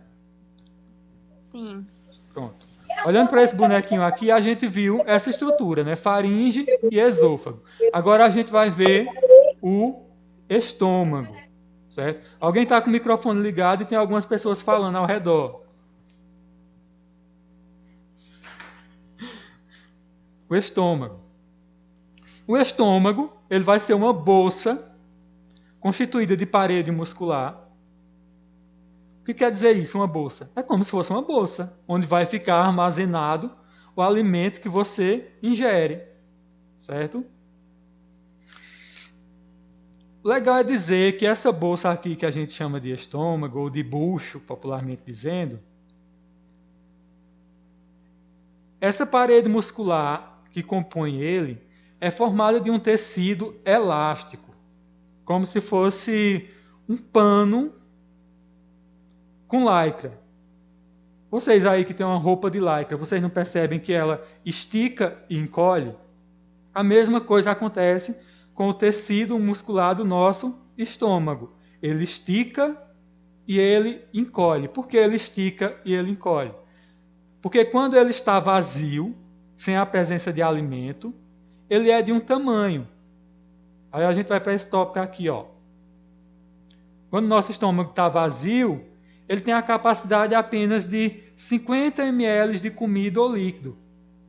Sim. Pronto. Olhando para esse bonequinho aqui, a gente viu essa estrutura, né? Faringe e esôfago. Agora a gente vai ver o estômago, certo? Alguém está com o microfone ligado e tem algumas pessoas falando ao redor. O estômago. O estômago, ele vai ser uma bolsa constituída de parede muscular. O que quer dizer isso, uma bolsa? É como se fosse uma bolsa, onde vai ficar armazenado o alimento que você ingere, certo? O legal é dizer que essa bolsa aqui, que a gente chama de estômago, ou de bucho, popularmente dizendo, essa parede muscular que compõe ele é formada de um tecido elástico, como se fosse um pano com lycra. Vocês aí que tem uma roupa de lycra, vocês não percebem que ela estica e encolhe? A mesma coisa acontece com o tecido muscular do nosso estômago. Ele estica e ele encolhe. Por que ele estica e ele encolhe? Porque quando ele está vazio, sem a presença de alimento, ele é de um tamanho. Aí a gente vai para esse tópico aqui, ó. Quando o nosso estômago está vazio, ele tem a capacidade apenas de 50 ml de comida ou líquido.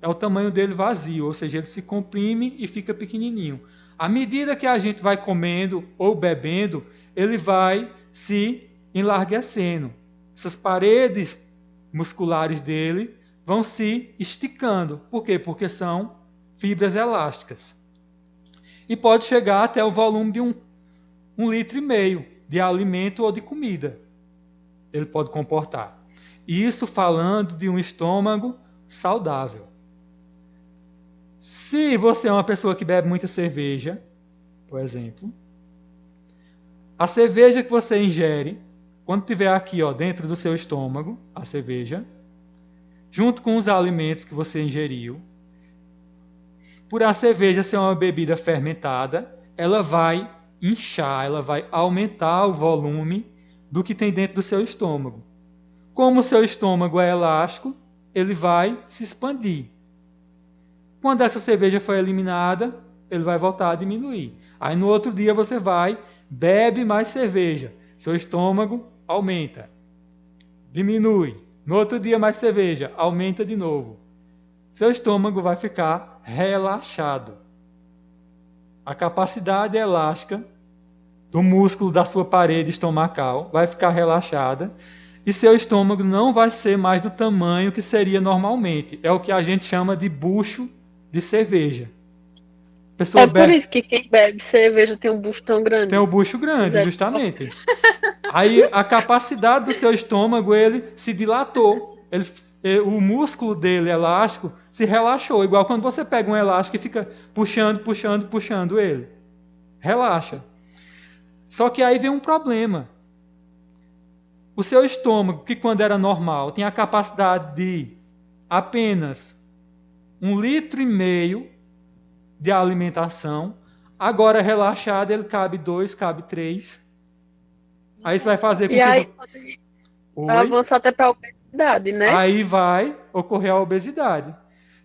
É o tamanho dele vazio, ou seja, ele se comprime e fica pequenininho. À medida que a gente vai comendo ou bebendo, ele vai se enlarguecendo. Essas paredes musculares dele vão se esticando. Por quê? Porque são fibras elásticas. E pode chegar até o volume de 1,5 litro de alimento ou de comida. Ele pode comportar. Isso falando de um estômago saudável. Se você é uma pessoa que bebe muita cerveja, por exemplo, a cerveja que você ingere, quando estiver aqui, ó, dentro do seu estômago, a cerveja, junto com os alimentos que você ingeriu, por a cerveja ser uma bebida fermentada, ela vai inchar, ela vai aumentar o volume do que tem dentro do seu estômago. Como o seu estômago é elástico, ele vai se expandir. Quando essa cerveja for eliminada, ele vai voltar a diminuir. Aí no outro dia você vai, bebe mais cerveja. Seu estômago aumenta. Diminui. No outro dia mais cerveja, aumenta de novo. Seu estômago vai ficar relaxado. A capacidade elástica do músculo da sua parede estomacal vai ficar relaxada e seu estômago não vai ser mais do tamanho que seria normalmente. É o que a gente chama de bucho de cerveja. A pessoa É por isso que quem bebe cerveja tem um bucho tão grande. tem o bucho grande, justamente. Aí a capacidade do seu estômago, ele se dilatou. o músculo dele elástico se relaxou, igual quando você pega um elástico e fica puxando ele. Relaxa. Só que aí vem um problema. O seu estômago, que quando era normal, tinha a capacidade de apenas 1,5 litro de alimentação, agora relaxado ele cabe 2, cabe 3. Aí você vai fazer com E que... aí Oi? avança até para a obesidade, né? Aí vai ocorrer a obesidade.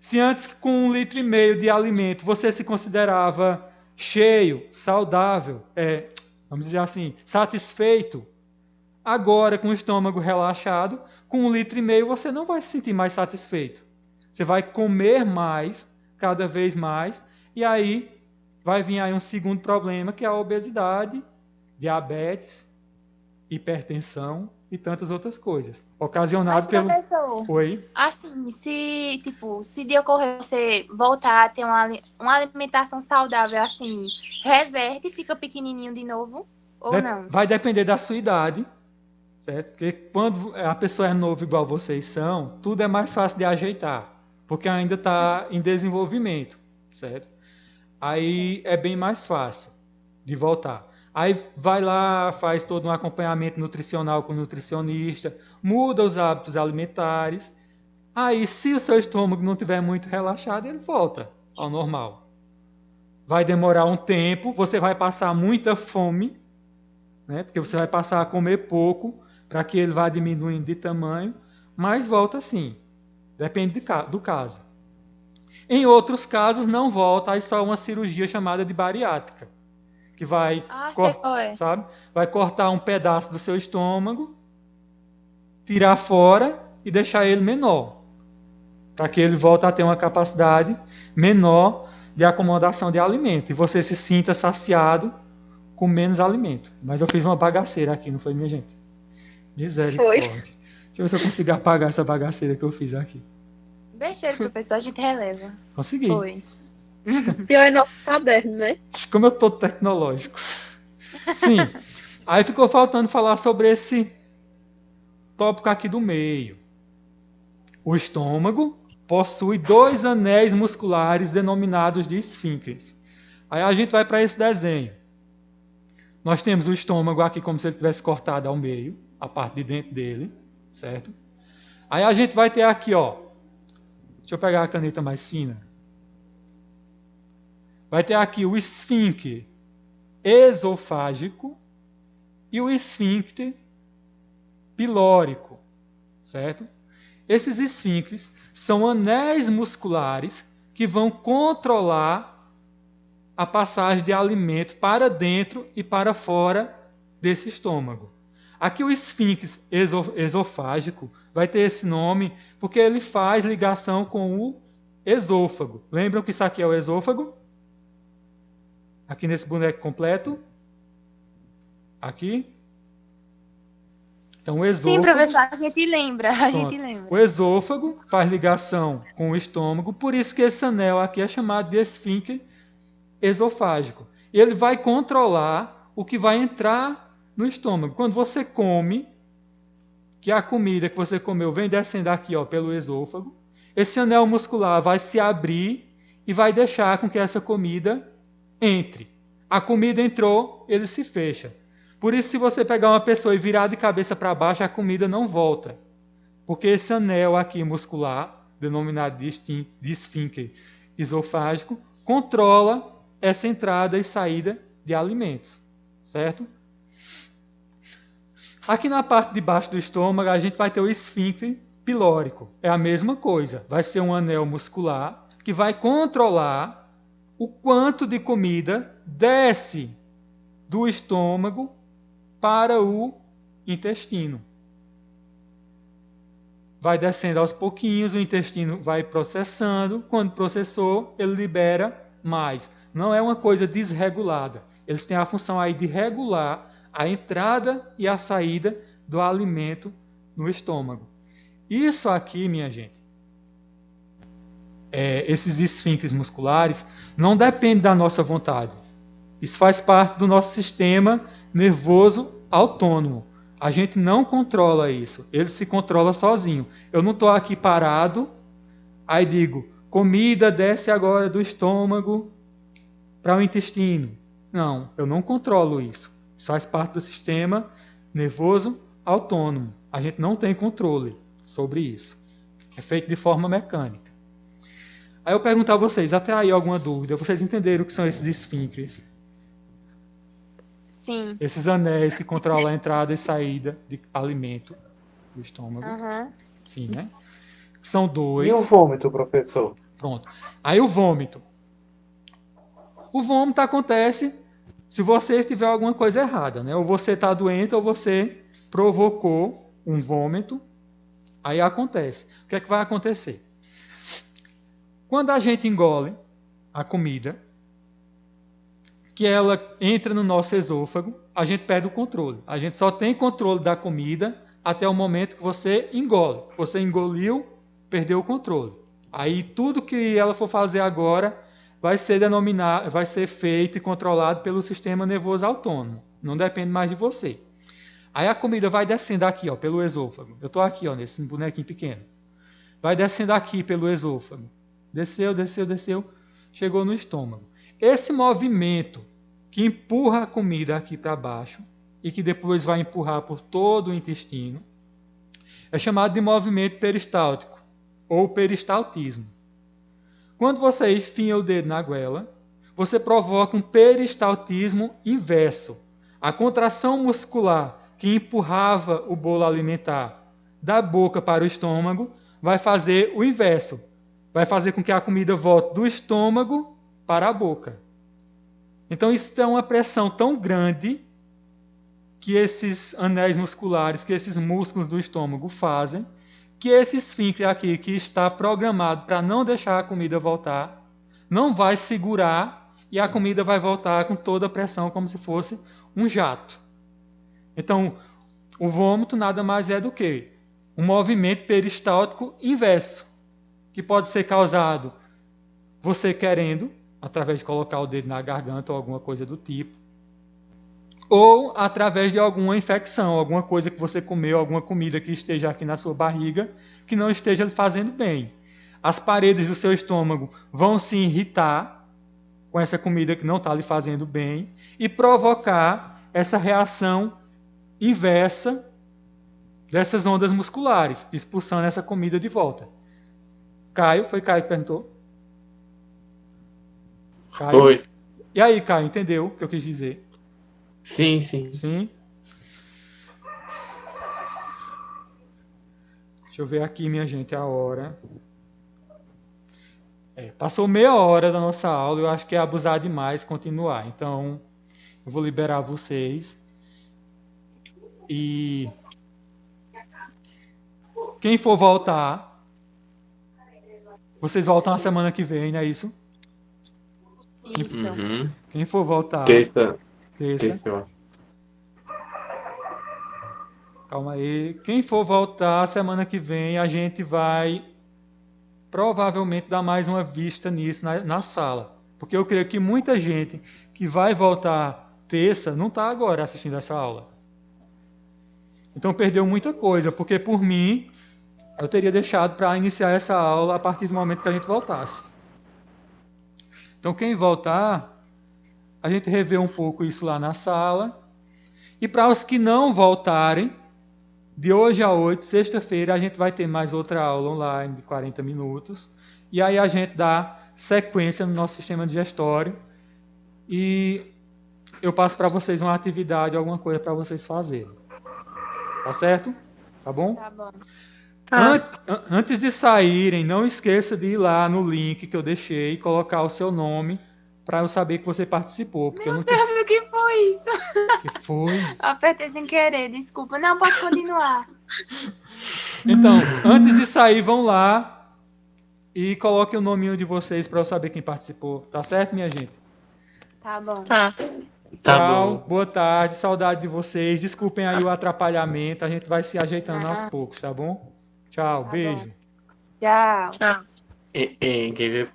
Se antes com 1,5 litro de alimento você se considerava cheio, saudável, vamos dizer assim, satisfeito, agora com o estômago relaxado, com 1,5 litro você não vai se sentir mais satisfeito. Você vai comer mais, cada vez mais, e aí vai vir aí um segundo problema, que é a obesidade, diabetes, hipertensão e tantas outras coisas. Ocasionado Mas, pelo... professor, Oi? assim, se de ocorrer você voltar a ter uma alimentação saudável, assim, reverte e fica pequenininho de novo? Ou não? Vai depender da sua idade, certo? Porque quando a pessoa é nova igual vocês são, tudo é mais fácil de ajeitar, porque ainda está em desenvolvimento, certo? Aí é bem mais fácil de voltar. Aí vai lá, faz todo um acompanhamento nutricional com o nutricionista, muda os hábitos alimentares. Aí, se o seu estômago não estiver muito relaxado, ele volta ao normal. Vai demorar um tempo, você vai passar muita fome, né? Porque você vai passar a comer pouco, para que ele vá diminuindo de tamanho, mas volta sim. Depende do caso. Em outros casos, não volta, aí só uma cirurgia chamada de bariátrica, que vai, sei qual é. sabe? Vai cortar um pedaço do seu estômago, tirar fora e deixar ele menor, para que ele volte a ter uma capacidade menor de acomodação de alimento e você se sinta saciado com menos alimento. Mas eu fiz uma bagaceira aqui, não foi, minha gente? Misericórdia. Deixa eu ver se eu consigo apagar essa bagaceira que eu fiz aqui. Besteira, professor, a gente releva. Consegui. Foi. Pior é nosso caderno, né? Como eu tô tecnológico. Sim. Aí ficou faltando falar sobre esse tópico aqui do meio. O estômago possui 2 anéis musculares denominados de esfíncteres. Aí a gente vai para esse desenho. Nós temos o estômago aqui como se ele tivesse cortado ao meio, a parte de dentro dele, certo? Aí a gente vai ter aqui, ó. Deixa eu pegar a caneta mais fina. Vai ter aqui o esfíncter esofágico e o esfíncter pilórico, certo? Esses esfíncteres são anéis musculares que vão controlar a passagem de alimento para dentro e para fora desse estômago. Aqui o esfíncter esofágico vai ter esse nome porque ele faz ligação com o esôfago. Lembram que isso aqui é o esôfago? Aqui nesse boneco completo. Aqui. Então, o esôfago... Sim, professor, a gente lembra. O esôfago faz ligação com o estômago, por isso que esse anel aqui é chamado de esfíncter esofágico. E ele vai controlar o que vai entrar no estômago. Quando você come, que a comida que você comeu vem descendo aqui, ó, pelo esôfago, esse anel muscular vai se abrir e vai deixar com que essa comida entre. A comida entrou, ele se fecha. Por isso, se você pegar uma pessoa e virar de cabeça para baixo, a comida não volta. Porque esse anel aqui muscular, denominado de esfíncter esofágico, controla essa entrada e saída de alimentos. Certo? Aqui na parte de baixo do estômago, a gente vai ter o esfíncter pilórico. É a mesma coisa. Vai ser um anel muscular que vai controlar o quanto de comida desce do estômago para o intestino. Vai descendo aos pouquinhos, o intestino vai processando. Quando processou, ele libera mais. Não é uma coisa desregulada. Eles têm a função aí de regular a entrada e a saída do alimento no estômago. Isso aqui, minha gente, esses esfíncteres musculares, não depende da nossa vontade. Isso faz parte do nosso sistema nervoso autônomo. A gente não controla isso. Ele se controla sozinho. Eu não estou aqui parado, aí digo, comida desce agora do estômago para o intestino. Não, eu não controlo isso. Isso faz parte do sistema nervoso autônomo. A gente não tem controle sobre isso. É feito de forma mecânica. Aí eu pergunto a vocês, até aí alguma dúvida? Vocês entenderam o que são esses esfíncteres? Sim. Esses anéis que controlam a entrada e saída de alimento do estômago. Aham. Sim, né? São dois. E o vômito, professor? Pronto. Aí o vômito. O vômito acontece se você tiver alguma coisa errada, né? Ou você está doente ou você provocou um vômito. Aí acontece. O que é que vai acontecer? Quando a gente engole a comida, que ela entra no nosso esôfago, a gente perde o controle. A gente só tem controle da comida até o momento que você engole. Você engoliu, perdeu o controle. Aí tudo que ela for fazer agora vai ser feito e controlado pelo sistema nervoso autônomo. Não depende mais de você. Aí a comida vai descendo aqui, ó, pelo esôfago. Eu estou aqui, ó, nesse bonequinho pequeno. Vai descendo aqui pelo esôfago. Desceu, desceu, desceu. Chegou no estômago. Esse movimento que empurra a comida aqui para baixo e que depois vai empurrar por todo o intestino é chamado de movimento peristáltico ou peristaltismo. Quando você enfia o dedo na goela, você provoca um peristaltismo inverso. A contração muscular que empurrava o bolo alimentar da boca para o estômago vai fazer o inverso. Vai fazer com que a comida volte do estômago para a boca. Então isso é uma pressão tão grande que esses anéis musculares, que esses músculos do estômago fazem, que esse esfíncter aqui, que está programado para não deixar a comida voltar, não vai segurar e a comida vai voltar com toda a pressão como se fosse um jato. Então, o vômito nada mais é do que um movimento peristáltico inverso, que pode ser causado você querendo, através de colocar o dedo na garganta ou alguma coisa do tipo, ou através de alguma infecção, alguma coisa que você comeu, alguma comida que esteja aqui na sua barriga, que não esteja lhe fazendo bem. As paredes do seu estômago vão se irritar com essa comida que não está lhe fazendo bem e provocar essa reação inversa dessas ondas musculares, expulsando essa comida de volta. Caio, foi Caio que perguntou? Caio? Oi. E aí, Caio, entendeu o que eu quis dizer? Sim, sim. Sim? Deixa eu ver aqui, minha gente, a hora. Passou meia hora da nossa aula, eu acho que é abusar demais continuar. Então, eu vou liberar vocês. E quem for voltar, vocês voltam na semana que vem, não é isso? Isso. Uhum. Quem for voltar, Terça, terça. eu acho. Calma aí. Quem for voltar semana que vem, a gente vai provavelmente dar mais uma vista nisso na sala. Porque eu creio que muita gente que vai voltar terça não está agora assistindo essa aula. Então perdeu muita coisa, porque por mim, eu teria deixado para iniciar essa aula a partir do momento que a gente voltasse. Então quem voltar, a gente revê um pouco isso lá na sala. E para os que não voltarem, de hoje a 8, sexta-feira, a gente vai ter mais outra aula online de 40 minutos. E aí a gente dá sequência no nosso sistema digestório. E eu passo para vocês uma atividade, alguma coisa para vocês fazerem. Tá certo? Tá bom? Tá bom. Antes de saírem, não esqueça de ir lá no link que eu deixei e colocar o seu nome para eu saber que você participou. Porque eu não Meu Deus, o que foi isso? Que foi? Apertei sem querer, desculpa. Não, pode continuar. Então, antes de sair, vão lá e coloquem o nominho de vocês para eu saber quem participou. Tá certo, minha gente? Tá bom. Tá. Tá Tchau, bom. boa tarde, saudade de vocês. Desculpem aí o atrapalhamento, a gente vai se ajeitando aos Ah. poucos, tá bom? Tchau, Tá beijo. bom. Tchau. Tchau. Quem vê